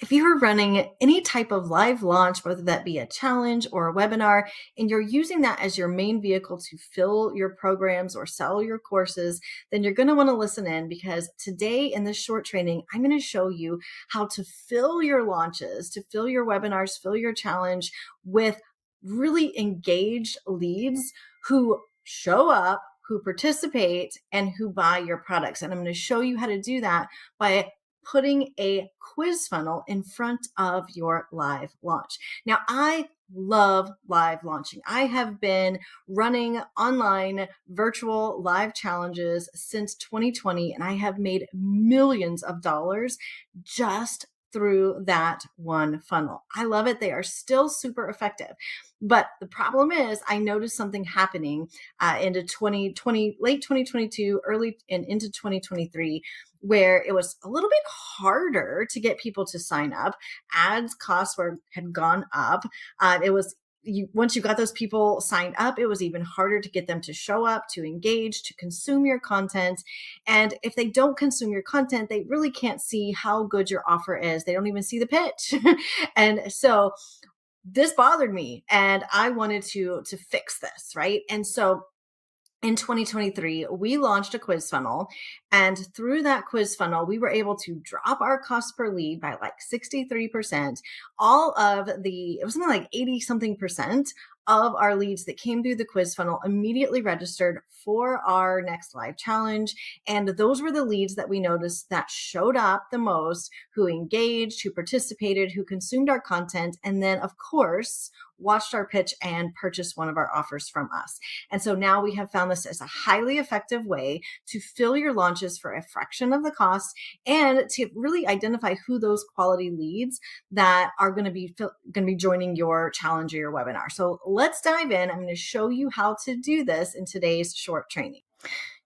If you are running any type of live launch, whether that be a challenge or a webinar, and you're using that as your main vehicle to fill your programs or sell your courses, then you're going to want to listen in, because today in this short training, I'm going to show you how to fill your launches, to fill your webinars, fill your challenge with really engaged leads who show up, who participate, and who buy your products. And I'm going to show you how to do that by putting a quiz funnel in front of your live launch. Now, I love live launching. I have been running online virtual live challenges since 2020, and I have made millions of dollars just through that one funnel. I love it. They are still super effective. But the problem is, I noticed something happening into 2020, late 2022, early and into 2023, where it was a little bit harder to get people to sign up. Ads costs had gone up. It was once you got those people signed up, it was even harder to get them to show up, to engage, to consume your content. And if they don't consume your content, they really can't see how good your offer is. They don't even see the pitch. And so this bothered me, and I wanted to fix this, right? And so in 2023, we launched a quiz funnel, and through that quiz funnel, we were able to drop our cost per lead by like 63%. It was something like 80 something percent of our leads that came through the quiz funnel immediately registered for our next live challenge. And those were the leads that we noticed that showed up the most, who engaged, who participated, who consumed our content, and then of course, watched our pitch and purchased one of our offers from us. And so now we have found this as a highly effective way to fill your launches for a fraction of the cost, and to really identify who those quality leads that are going to be joining your challenge or your webinar. So let's dive in. I'm going to show you how to do this in today's short training.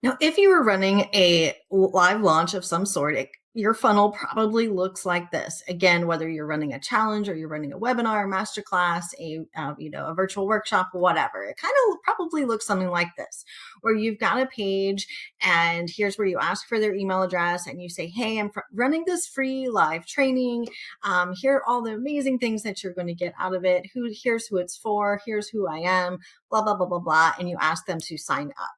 Now, if you were running a live launch of some sort, your funnel probably looks like this. Again, whether you're running a challenge or you're running a webinar, masterclass, a virtual workshop, whatever, it kind of probably looks something like this, where you've got a page, and here's where you ask for their email address, and you say, "Hey, I'm running this free live training. Here are all the amazing things that you're going to get out of it. Here's who it's for. Here's who I am. Blah blah blah blah blah," and you ask them to sign up.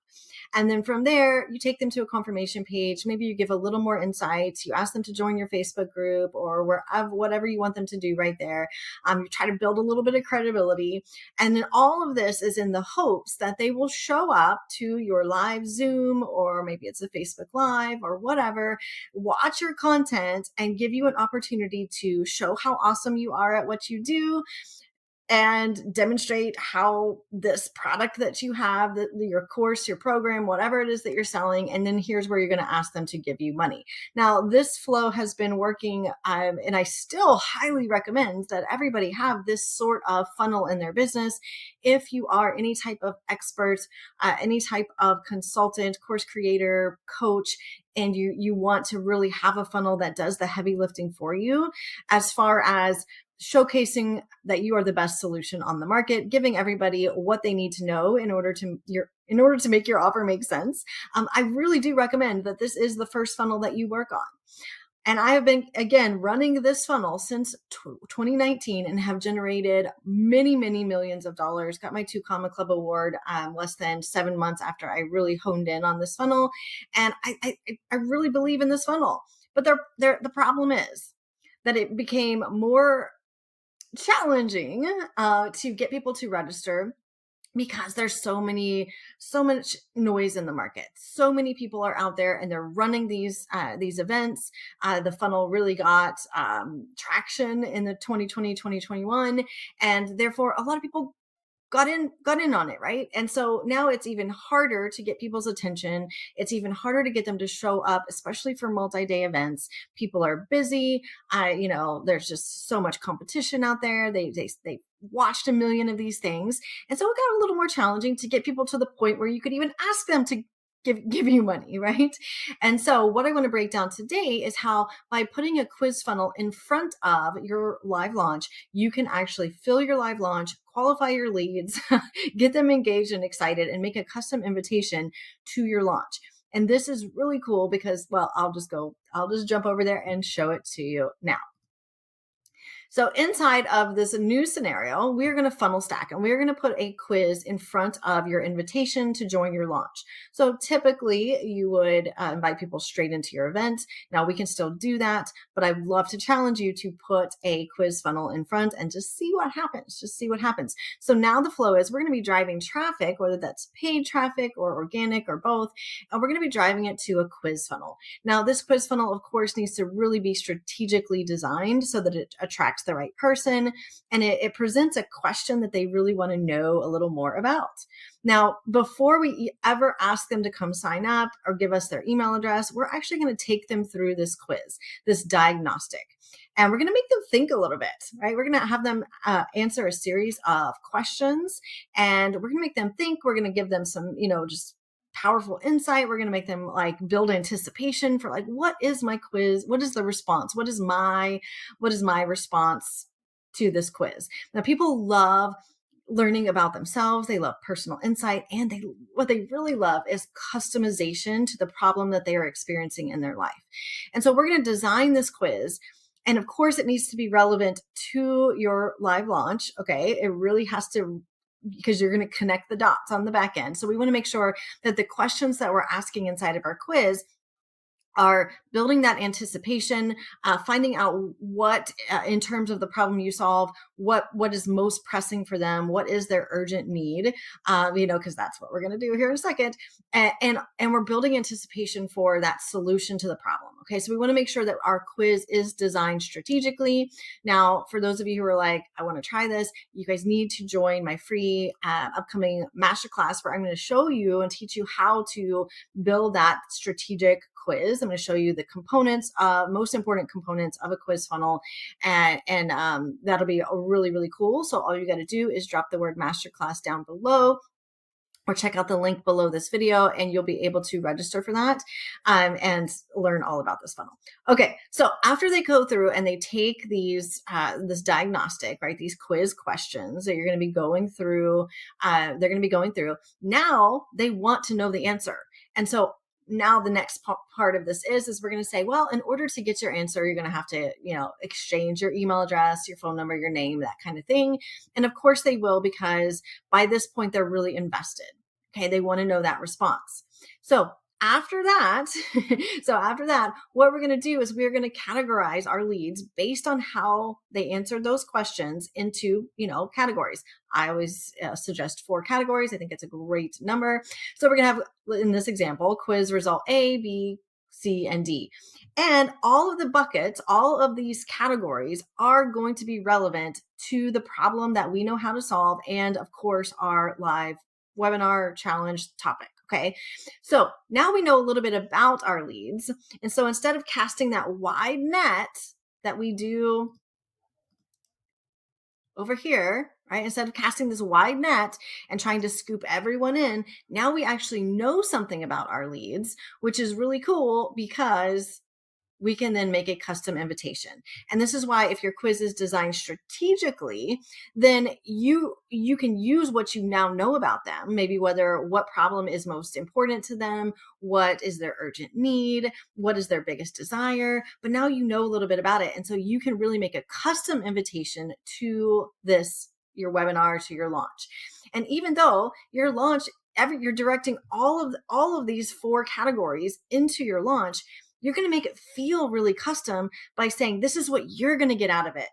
And then from there, you take them to a confirmation page. Maybe you give a little more insights. You ask them to join your Facebook group or whatever you want them to do right there. You try to build a little bit of credibility. And then all of this is in the hopes that they will show up to your live Zoom, or maybe it's a Facebook Live or whatever, watch your content and give you an opportunity to show how awesome you are at what you do, and demonstrate how this product that you have, your course, your program, whatever it is that you're selling. And then here's where you're going to ask them to give you money. Now, this flow has been working, and I still highly recommend that everybody have this sort of funnel in their business. If you are any type of expert, any type of consultant, course creator, coach, and you want to really have a funnel that does the heavy lifting for you, as far as showcasing that you are the best solution on the market, giving everybody what they need to know in order to make your offer make sense. I really do recommend that this is the first funnel that you work on. And I have been, again, running this funnel since 2019 and have generated many, many millions of dollars. Got my 2 Comma Club award less than 7 months after I really honed in on this funnel. And I really believe in this funnel. But the problem is that it became more challenging to get people to register, because there's so much noise in the market. So many people are out there and they're running these events. The funnel really got traction in the 2020, 2021. And therefore a lot of people got in on it, right? And so now it's even harder to get people's attention. It's even harder to get them to show up, especially for multi-day events. People are busy. There's just so much competition out there. They watched a million of these things. And so it got a little more challenging to get people to the point where you could even ask them to give you money, right? And so what I want to break down today is how, by putting a quiz funnel in front of your live launch, you can actually fill your live launch, qualify your leads, get them engaged and excited, and make a custom invitation to your launch. And this is really cool because, well, I'll just jump over there and show it to you now. So inside of this new scenario, we're going to funnel stack and we're going to put a quiz in front of your invitation to join your launch. So typically you would invite people straight into your event. Now we can still do that, but I'd love to challenge you to put a quiz funnel in front and just see what happens. Just see what happens. So now the flow is we're going to be driving traffic, whether that's paid traffic or organic or both, and we're going to be driving it to a quiz funnel. Now this quiz funnel, of course, needs to really be strategically designed so that it attracts the right person and it presents a question that they really want to know a little more about. Now, before we ever ask them to come sign up or give us their email address, we're actually going to take them through this quiz, this diagnostic. And we're going to make them think a little bit, right? We're going to have them answer a series of questions and we're going to make them think. We're going to give them some, just powerful insight. We're going to make them like build anticipation for like, what is my quiz? What is the response? What is my response to this quiz? Now, people love learning about themselves. They love personal insight, and what they really love is customization to the problem that they are experiencing in their life. And so we're going to design this quiz. And of course, it needs to be relevant to your live launch. Okay. It really has to, because you're going to connect the dots on the back end. So we want to make sure that the questions that we're asking inside of our quiz are building that anticipation, finding out what, in terms of the problem you solve, what is most pressing for them, what is their urgent need, because that's what we're going to do here in a second, and we're building anticipation for that solution to the problem. Okay, so we want to make sure that our quiz is designed strategically. Now, for those of you who are like, I want to try this, you guys need to join my free upcoming masterclass where I'm going to show you and teach you how to build that strategic quiz. I'm going to show you the components, most important components of a quiz funnel, and that'll be really, really cool. So all you got to do is drop the word masterclass down below, or check out the link below this video and you'll be able to register for that and learn all about this funnel. Okay, so after they go through and they take these this diagnostic, right, these quiz questions that you're going to be going through, now they want to know the answer. And so now the next part of this is we're going to say, well, in order to get your answer, you're going to have to, exchange your email address, your phone number, your name, that kind of thing. And of course they will, because by this point, they're really invested. Okay. They want to know that response. So after that, what we're going to do is we're going to categorize our leads based on how they answered those questions into, categories. I always suggest 4 categories. I think it's a great number. So we're going to have, in this example, quiz result A, B, C, and D. And all of the buckets, all of these categories are going to be relevant to the problem that we know how to solve. And of course, our live webinar challenge topic. Okay. So now we know a little bit about our leads. And so instead of casting that wide net that we do over here, right? Instead of casting this wide net and trying to scoop everyone in, now we actually know something about our leads, which is really cool because we can then make a custom invitation. And this is why if your quiz is designed strategically, then you can use what you now know about them, maybe what problem is most important to them, what is their urgent need, what is their biggest desire, but now you know a little bit about it. And so you can really make a custom invitation to your webinar, to your launch. And even though your launch, you're directing all of these 4 categories into your launch, you're going to make it feel really custom by saying, this is what you're going to get out of it.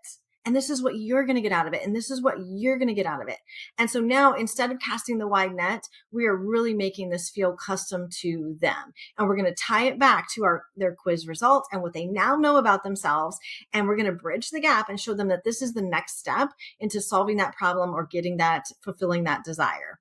And this is what you're going to get out of it. And this is what you're going to get out of it. And so now, instead of casting the wide net, we are really making this feel custom to them. And we're going to tie it back to their quiz results and what they now know about themselves. And we're going to bridge the gap and show them that this is the next step into solving that problem or fulfilling that desire.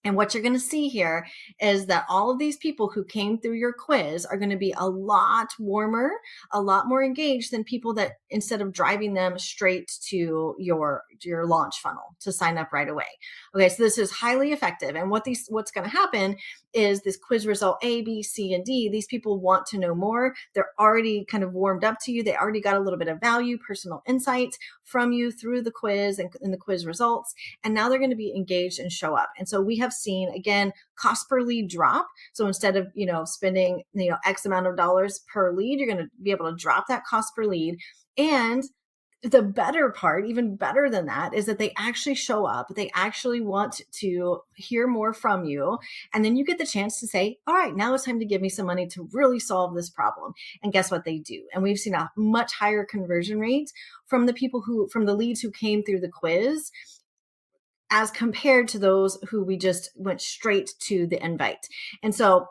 And what you're going to see here is that all of these people who came through your quiz are going to be a lot warmer, a lot more engaged than people that, instead of driving them straight to your launch funnel to sign up right away. Okay, so this is highly effective. And what's going to happen is this quiz result A, B, C, and D. These people want to know more. They're already kind of warmed up to you. They already got a little bit of value, personal insight from you through the quiz and the quiz results. And now they're going to be engaged and show up. And so we have seen, again, cost per lead drop. So instead of, spending, X amount of dollars per lead, you're going to be able to drop that cost per lead. And the better part, even better than that, is that they actually show up. They actually want to hear more from you. And then you get the chance to say, all right, now it's time to give me some money to really solve this problem. And guess what they do? And we've seen a much higher conversion rate from from the leads who came through the quiz as compared to those who we just went straight to the invite. And so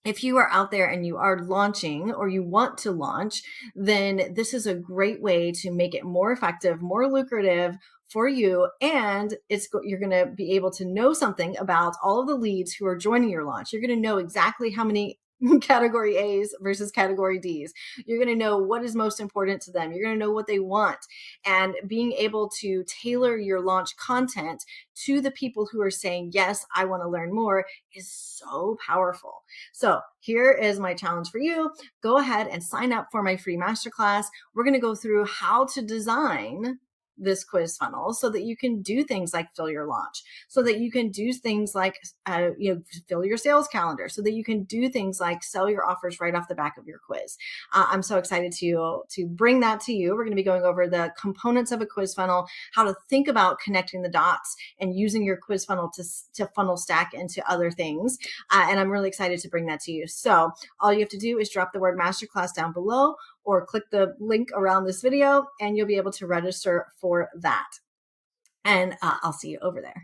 if you are out there and you are launching or you want to launch, then this is a great way to make it more effective, more lucrative for you. And you're going to be able to know something about all of the leads who are joining your launch. You're going to know exactly how many category A's versus category D's. You're going to know what is most important to them. You're going to know what they want. And being able to tailor your launch content to the people who are saying, yes, I want to learn more, is so powerful. So here is my challenge for you. Go ahead and sign up for my free masterclass. We're going to go through how to design this quiz funnel so that you can do things like fill your launch, so that you can do things like fill your sales calendar, so that you can do things like sell your offers right off the back of your quiz. I'm so excited to bring that to you. We're going to be going over the components of a quiz funnel, how to think about connecting the dots and using your quiz funnel to funnel stack into other things. And I'm really excited to bring that to you. So all you have to do is drop the word masterclass down below or click the link around this video and you'll be able to register for that. And I'll see you over there.